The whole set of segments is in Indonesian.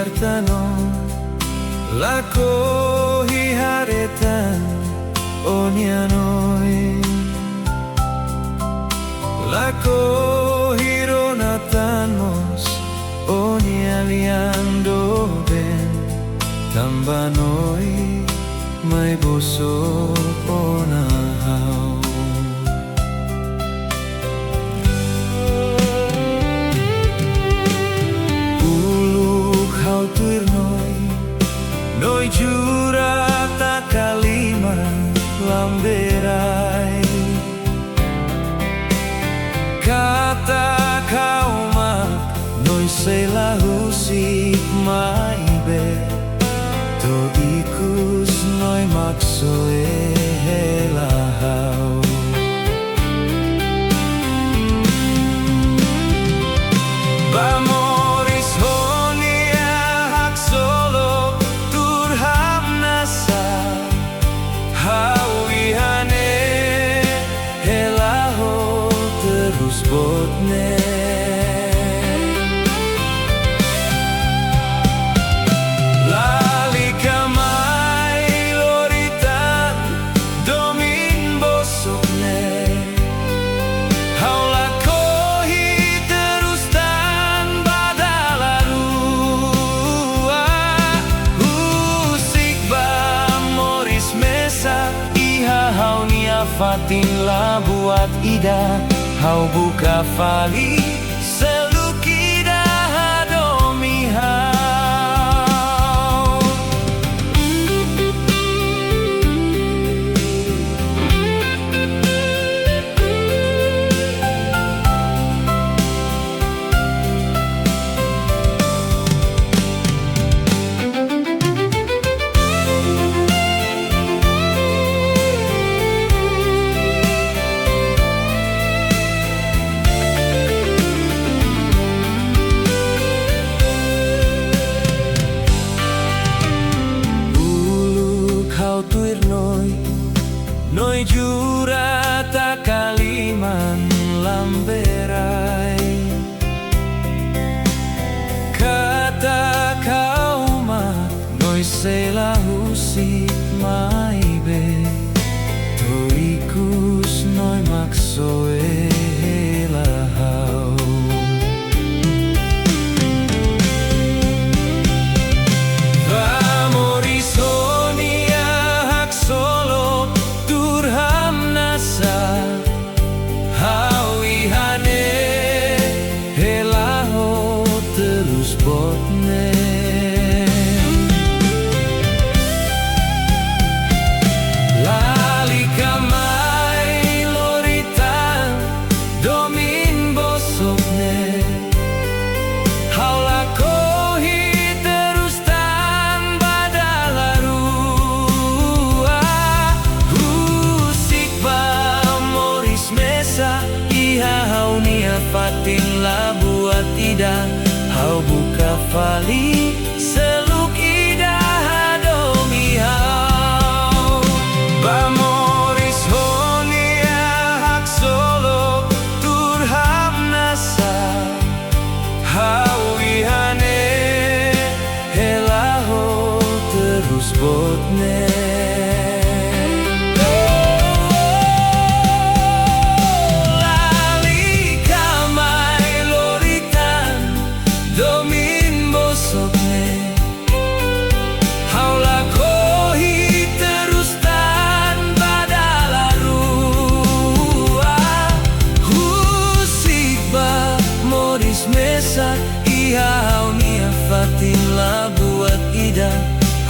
Bartano lako hi haretan onyanoi lako hironatan mos onyaliando ben tambanoi may busog onahaw. Noi jura tak kaliman lamberai kata kau mak noi sela husik maibe to ikus noi maksoe helahau. Lali kamay loritan domin bosokne haula kohi terus tan badalarua husik ba moris mesa iha haunia fatin la buat ida hau buka fali selukida hadomi hau. Noi jura tak kaliman lamberai kata kau mak noi sela husik maibe to ikus noi maksoe helahau. Lali kamay loritan domin bosokne haula kohi terus tan badalarua husik ba moris mesa iha haunia fatin la buat ida hau buka fali seluk ida hadomi hau. Bamoris honia hak solo turham nasa hau ihane helaho terus botne. Iha nia fatin la buat ida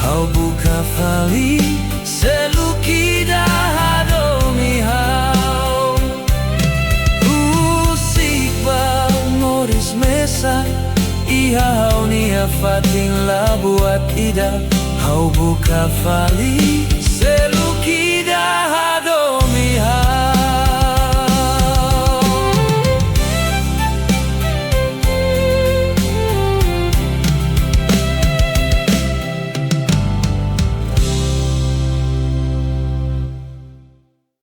hau buka fali selukida hadomi hau husik ba moris mesa iha nia fatin la buat ida hau buka fali selukida